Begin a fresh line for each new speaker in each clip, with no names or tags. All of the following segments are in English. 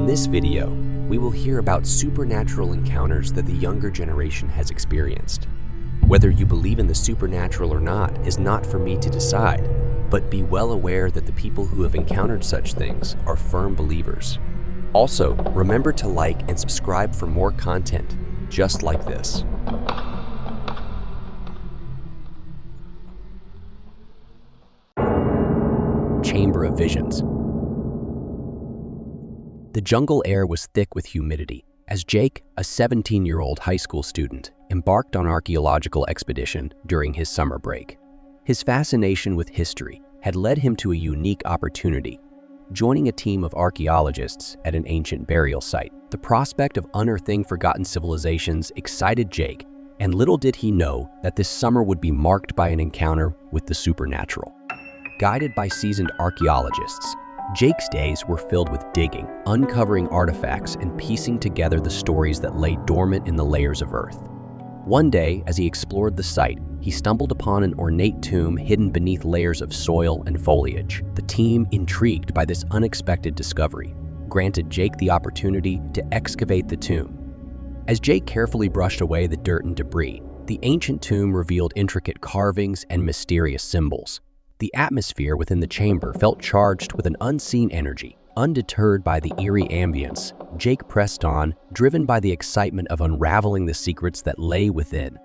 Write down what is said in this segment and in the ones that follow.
In this video, we will hear about supernatural encounters that the younger generation has experienced. Whether you believe in the supernatural or not is not for me to decide, but be well aware that the people who have encountered such things are firm believers. Also, remember to like and subscribe for more content just like this. Chamber of Visions. The jungle air was thick with humidity as Jake, a 17-year-old high school student, embarked on an archaeological expedition during his summer break. His fascination with history had led him to a unique opportunity, joining a team of archaeologists at an ancient burial site. The prospect of unearthing forgotten civilizations excited Jake, and little did he know that this summer would be marked by an encounter with the supernatural. Guided by seasoned archaeologists, Jake's days were filled with digging, uncovering artifacts, and piecing together the stories that lay dormant in the layers of earth. One day, as he explored the site, he stumbled upon an ornate tomb hidden beneath layers of soil and foliage. The team, intrigued by this unexpected discovery, granted Jake the opportunity to excavate the tomb. As Jake carefully brushed away the dirt and debris, the ancient tomb revealed intricate carvings and mysterious symbols. The atmosphere within the chamber felt charged with an unseen energy. Undeterred by the eerie ambience, Jake pressed on, driven by the excitement of unraveling the secrets that lay within.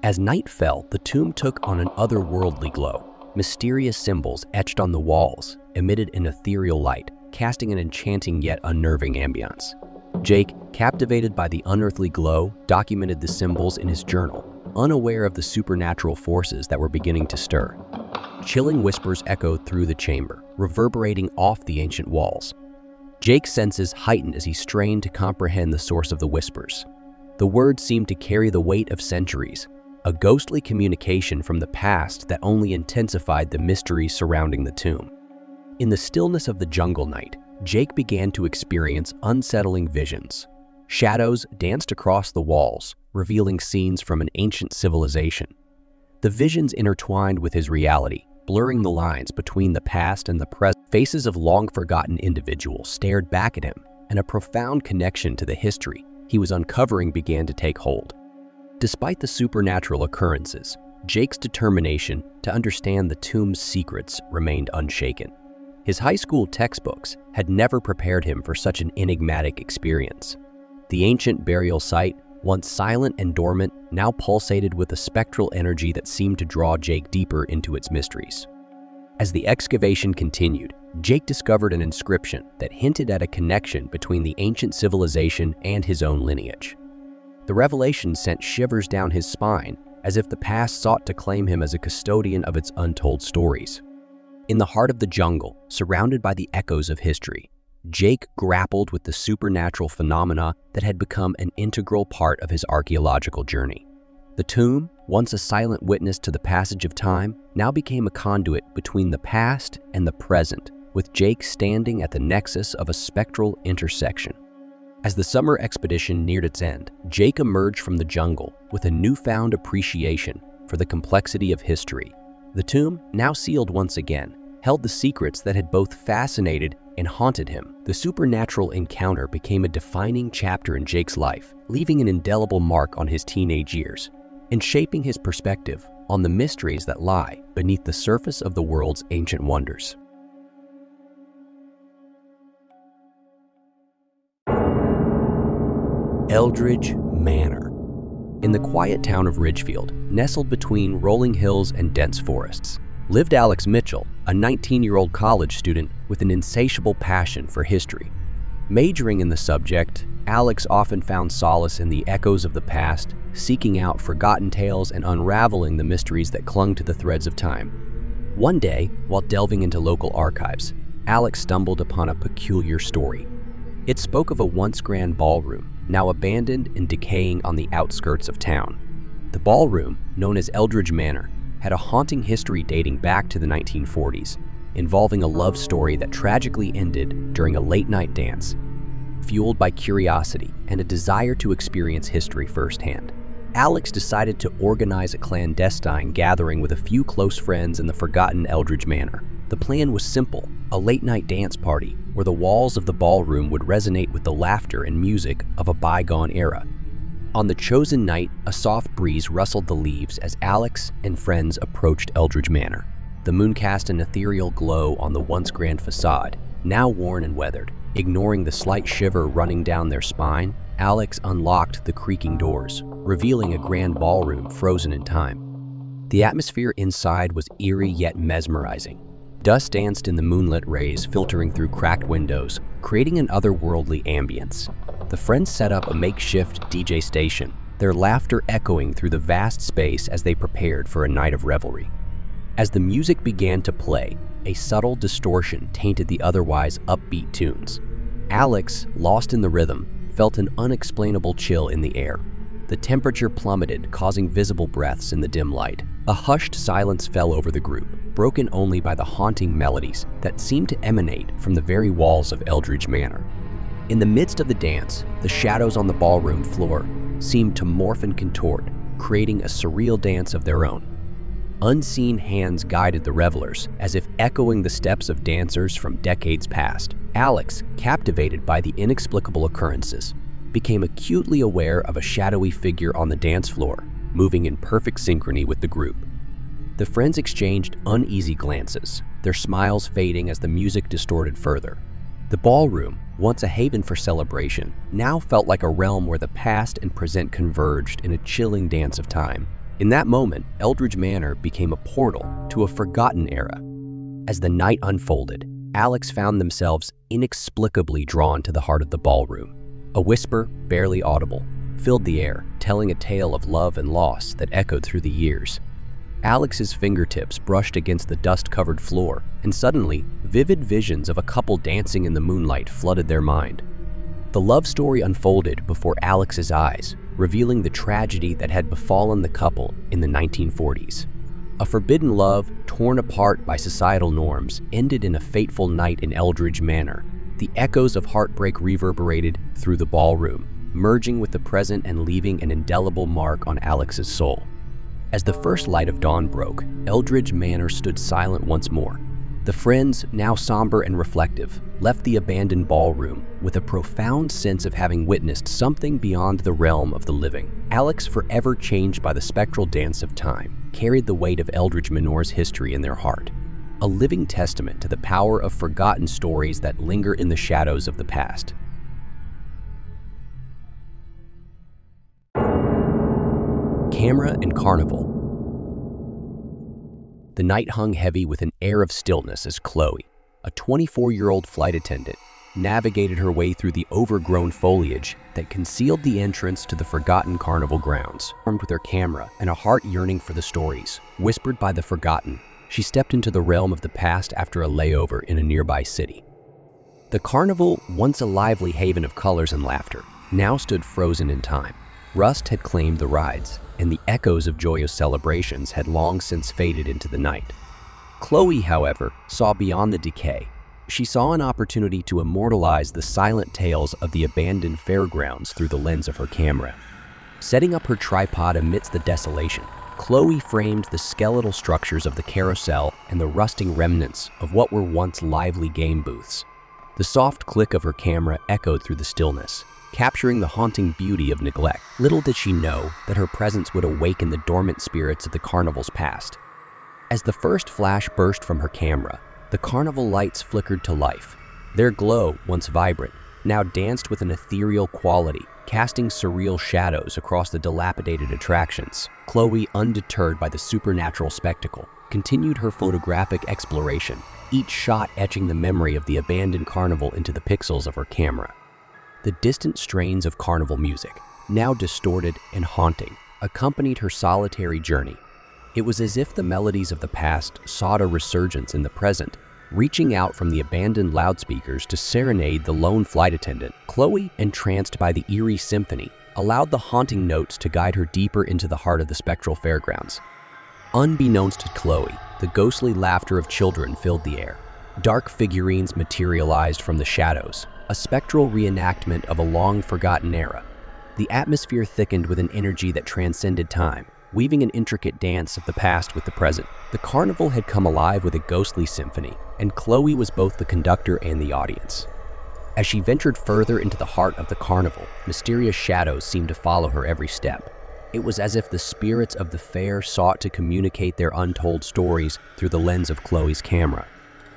As night fell, the tomb took on an otherworldly glow. Mysterious symbols etched on the walls emitted an ethereal light, casting an enchanting yet unnerving ambience. Jake, captivated by the unearthly glow, documented the symbols in his journal, unaware of the supernatural forces that were beginning to stir. Chilling whispers echoed through the chamber, reverberating off the ancient walls. Jake's senses heightened as he strained to comprehend the source of the whispers. The words seemed to carry the weight of centuries, a ghostly communication from the past that only intensified the mystery surrounding the tomb. In the stillness of the jungle night, Jake began to experience unsettling visions. Shadows danced across the walls, revealing scenes from an ancient civilization. The visions intertwined with his reality, blurring the lines between the past and the present. Faces of long-forgotten individuals stared back at him, and a profound connection to the history he was uncovering began to take hold. Despite the supernatural occurrences, Jake's determination to understand the tomb's secrets remained unshaken. His high school textbooks had never prepared him for such an enigmatic experience. The ancient burial site, once silent and dormant, now pulsated with a spectral energy that seemed to draw Jake deeper into its mysteries. As the excavation continued, Jake discovered an inscription that hinted at a connection between the ancient civilization and his own lineage. The revelation sent shivers down his spine, as if the past sought to claim him as a custodian of its untold stories. In the heart of the jungle, surrounded by the echoes of history, Jake grappled with the supernatural phenomena that had become an integral part of his archaeological journey. The tomb, once a silent witness to the passage of time, now became a conduit between the past and the present, with Jake standing at the nexus of a spectral intersection. As the summer expedition neared its end, Jake emerged from the jungle with a newfound appreciation for the complexity of history. The tomb, now sealed once again, held the secrets that had both fascinated and haunted him. The supernatural encounter became a defining chapter in Jake's life, leaving an indelible mark on his teenage years and shaping his perspective on the mysteries that lie beneath the surface of the world's ancient wonders. Eldridge Manor. In the quiet town of Ridgefield, nestled between rolling hills and dense forests, lived Alex Mitchell, a 19-year-old college student with an insatiable passion for history. Majoring in the subject, Alex often found solace in the echoes of the past, seeking out forgotten tales and unraveling the mysteries that clung to the threads of time. One day, while delving into local archives, Alex stumbled upon a peculiar story. It spoke of a once grand ballroom, now abandoned and decaying on the outskirts of town. The ballroom, known as Eldridge Manor, had a haunting history dating back to the 1940s, involving a love story that tragically ended during a late-night dance. Fueled by curiosity and a desire to experience history firsthand, Alex decided to organize a clandestine gathering with a few close friends in the forgotten Eldridge Manor. The The plan was simple, a late-night dance party where the walls of the ballroom would resonate with the laughter and music of a bygone era. On the chosen night, a soft breeze rustled the leaves as Alex and friends approached Eldridge Manor. The moon cast an ethereal glow on the once grand facade, now worn and weathered. Ignoring the slight shiver running down their spine, Alex unlocked the creaking doors, revealing a grand ballroom frozen in time. The atmosphere inside was eerie yet mesmerizing. Dust danced in the moonlit rays filtering through cracked windows, creating an otherworldly ambience. The friends set up a makeshift DJ station, their laughter echoing through the vast space as they prepared for a night of revelry. As the music began to play, a subtle distortion tainted the otherwise upbeat tunes. Alex, lost in the rhythm, felt an unexplainable chill in the air. The temperature plummeted, causing visible breaths in the dim light. A hushed silence fell over the group, broken only by the haunting melodies that seemed to emanate from the very walls of Eldridge Manor. In the midst of the dance, the shadows on the ballroom floor seemed to morph and contort, creating a surreal dance of their own. Unseen hands guided the revelers, as if echoing the steps of dancers from decades past. Alex, captivated by the inexplicable occurrences, became acutely aware of a shadowy figure on the dance floor, moving in perfect synchrony with the group. The friends exchanged uneasy glances, their smiles fading as the music distorted further. The ballroom, once a haven for celebration, now felt like a realm where the past and present converged in a chilling dance of time. In that moment, Eldridge Manor became a portal to a forgotten era. As the night unfolded, Alex found themselves inexplicably drawn to the heart of the ballroom. A whisper, barely audible, filled the air, telling a tale of love and loss that echoed through the years. Alex's fingertips brushed against the dust-covered floor, and suddenly, vivid visions of a couple dancing in the moonlight flooded their mind. The love story unfolded before Alex's eyes, revealing the tragedy that had befallen the couple in the 1940s. A forbidden love, torn apart by societal norms, ended in a fateful night in Eldridge Manor. The echoes of heartbreak reverberated through the ballroom, merging with the present and leaving an indelible mark on Alex's soul. As the first light of dawn broke, Eldridge Manor stood silent once more. The friends, now somber and reflective, left the abandoned ballroom with a profound sense of having witnessed something beyond the realm of the living. Alex, forever changed by the spectral dance of time, carried the weight of Eldridge Manor's history in their heart, a living testament to the power of forgotten stories that linger in the shadows of the past. Camera and Carnival. The night hung heavy with an air of stillness as Chloe, a 24-year-old flight attendant, navigated her way through the overgrown foliage that concealed the entrance to the forgotten carnival grounds. Armed with her camera and a heart yearning for the stories whispered by the forgotten, she stepped into the realm of the past after a layover in a nearby city. The carnival, once a lively haven of colors and laughter, now stood frozen in time. Rust had claimed the rides, and the echoes of joyous celebrations had long since faded into the night. Chloe, however, saw beyond the decay. She saw an opportunity to immortalize the silent tales of the abandoned fairgrounds through the lens of her camera. Setting up her tripod amidst the desolation, Chloe framed the skeletal structures of the carousel and the rusting remnants of what were once lively game booths. The soft click of her camera echoed through the stillness, capturing the haunting beauty of neglect. Little did she know that her presence would awaken the dormant spirits of the carnival's past. As the first flash burst from her camera, the carnival lights flickered to life. Their glow, once vibrant, now danced with an ethereal quality, casting surreal shadows across the dilapidated attractions. Chloe, undeterred by the supernatural spectacle, continued her photographic exploration, each shot etching the memory of the abandoned carnival into the pixels of her camera. The distant strains of carnival music, now distorted and haunting, accompanied her solitary journey. It was as if the melodies of the past sought a resurgence in the present, reaching out from the abandoned loudspeakers to serenade the lone flight attendant. Chloe, entranced by the eerie symphony, allowed the haunting notes to guide her deeper into the heart of the spectral fairgrounds. Unbeknownst to Chloe, the ghostly laughter of children filled the air. Dark figurines materialized from the shadows, a spectral reenactment of a long-forgotten era. The atmosphere thickened with an energy that transcended time, weaving an intricate dance of the past with the present. The carnival had come alive with a ghostly symphony, and Chloe was both the conductor and the audience. As she ventured further into the heart of the carnival, mysterious shadows seemed to follow her every step. It was as if the spirits of the fair sought to communicate their untold stories through the lens of Chloe's camera.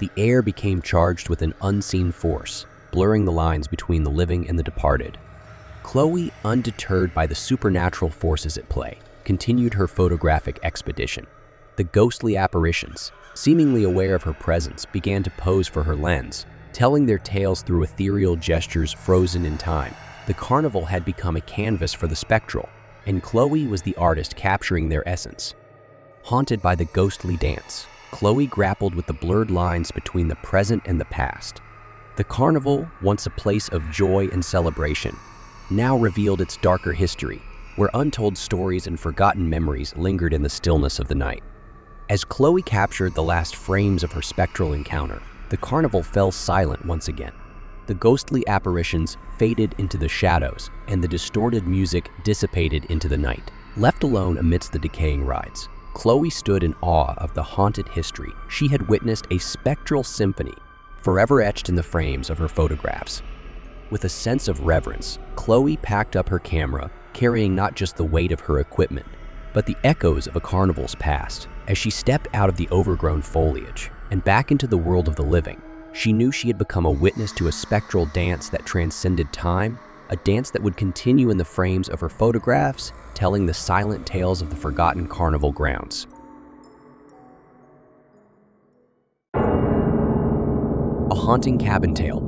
The air became charged with an unseen force, blurring the lines between the living and the departed. Chloe, undeterred by the supernatural forces at play, continued her photographic expedition. The ghostly apparitions, seemingly aware of her presence, began to pose for her lens, telling their tales through ethereal gestures frozen in time. The carnival had become a canvas for the spectral, and Chloe was the artist capturing their essence. Haunted by the ghostly dance, Chloe grappled with the blurred lines between the present and the past. The carnival, once a place of joy and celebration, now revealed its darker history, where untold stories and forgotten memories lingered in the stillness of the night. As Chloe captured the last frames of her spectral encounter, the carnival fell silent once again. The ghostly apparitions faded into the shadows, and the distorted music dissipated into the night. Left alone amidst the decaying rides, Chloe stood in awe of the haunted history. She had witnessed a spectral symphony, forever etched in the frames of her photographs. With a sense of reverence, Chloe packed up her camera, carrying not just the weight of her equipment, but the echoes of a carnival's past. As she stepped out of the overgrown foliage and back into the world of the living, she knew she had become a witness to a spectral dance that transcended time, a dance that would continue in the frames of her photographs, telling the silent tales of the forgotten carnival grounds. A haunting cabin tale.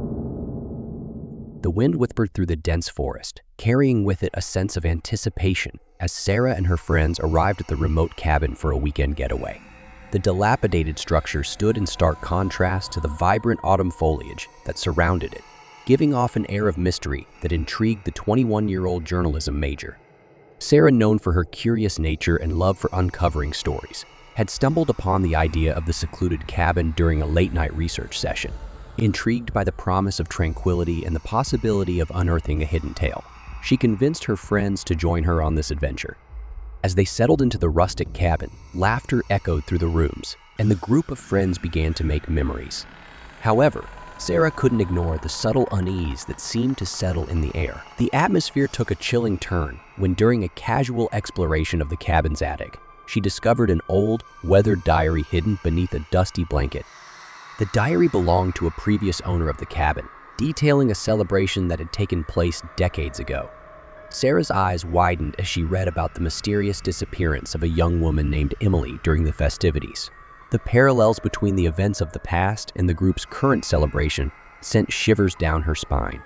The wind whispered through the dense forest, carrying with it a sense of anticipation as Sarah and her friends arrived at the remote cabin for a weekend getaway. The dilapidated structure stood in stark contrast to the vibrant autumn foliage that surrounded it, giving off an air of mystery that intrigued the 21-year-old journalism major. Sarah, known for her curious nature and love for uncovering stories, had stumbled upon the idea of the secluded cabin during a late-night research session. Intrigued by the promise of tranquility and the possibility of unearthing a hidden tale, she convinced her friends to join her on this adventure. As they settled into the rustic cabin, laughter echoed through the rooms, and the group of friends began to make memories. However, Sarah couldn't ignore the subtle unease that seemed to settle in the air. The atmosphere took a chilling turn when, during a casual exploration of the cabin's attic, she discovered an old, weathered diary hidden beneath a dusty blanket. The diary belonged to a previous owner of the cabin, detailing a celebration that had taken place decades ago. Sarah's eyes widened as she read about the mysterious disappearance of a young woman named Emily during the festivities. The parallels between the events of the past and the group's current celebration sent shivers down her spine.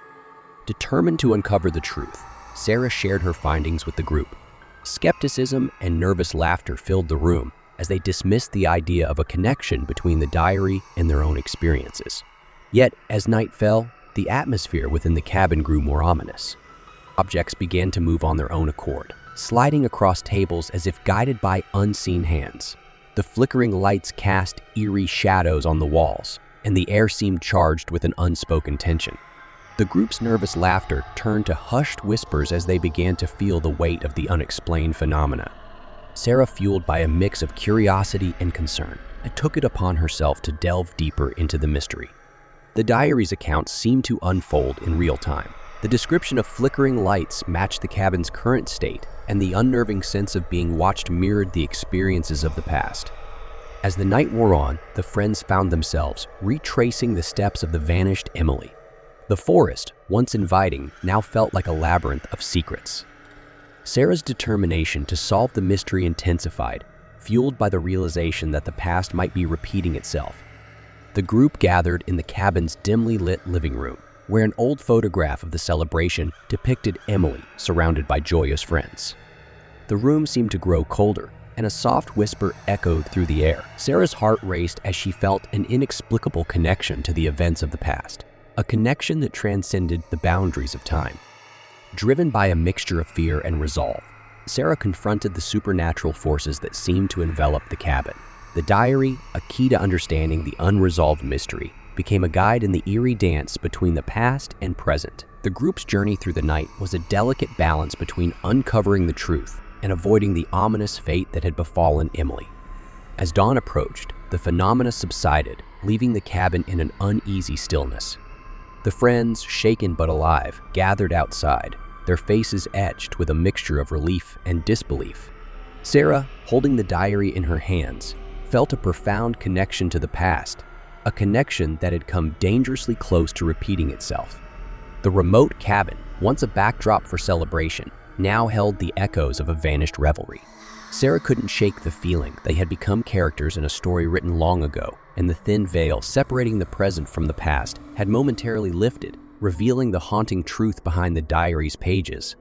Determined to uncover the truth, Sarah shared her findings with the group. Skepticism and nervous laughter filled the room as they dismissed the idea of a connection between the diary and their own experiences. Yet, as night fell, the atmosphere within the cabin grew more ominous. Objects began to move on their own accord, sliding across tables as if guided by unseen hands. The flickering lights cast eerie shadows on the walls, and the air seemed charged with an unspoken tension. The group's nervous laughter turned to hushed whispers as they began to feel the weight of the unexplained phenomena. Sarah, fueled by a mix of curiosity and concern, took it upon herself to delve deeper into the mystery. The diary's accounts seemed to unfold in real time. The description of flickering lights matched the cabin's current state, and the unnerving sense of being watched mirrored the experiences of the past. As the night wore on, the friends found themselves retracing the steps of the vanished Emily. The forest, once inviting, now felt like a labyrinth of secrets. Sarah's determination to solve the mystery intensified, fueled by the realization that the past might be repeating itself. The group gathered in the cabin's dimly lit living room, where an old photograph of the celebration depicted Emily surrounded by joyous friends. The room seemed to grow colder, and a soft whisper echoed through the air. Sarah's heart raced as she felt an inexplicable connection to the events of the past, a connection that transcended the boundaries of time. Driven by a mixture of fear and resolve, Sarah confronted the supernatural forces that seemed to envelop the cabin. The diary, a key to understanding the unresolved mystery, became a guide in the eerie dance between the past and present. The group's journey through the night was a delicate balance between uncovering the truth and avoiding the ominous fate that had befallen Emily. As dawn approached, the phenomena subsided, leaving the cabin in an uneasy stillness. The friends, shaken but alive, gathered outside, their faces etched with a mixture of relief and disbelief. Sarah, holding the diary in her hands, felt a profound connection to the past, a connection that had come dangerously close to repeating itself. The remote cabin, once a backdrop for celebration, now held the echoes of a vanished revelry. Sarah couldn't shake the feeling they had become characters in a story written long ago, and the thin veil separating the present from the past had momentarily lifted, revealing the haunting truth behind the diary's pages.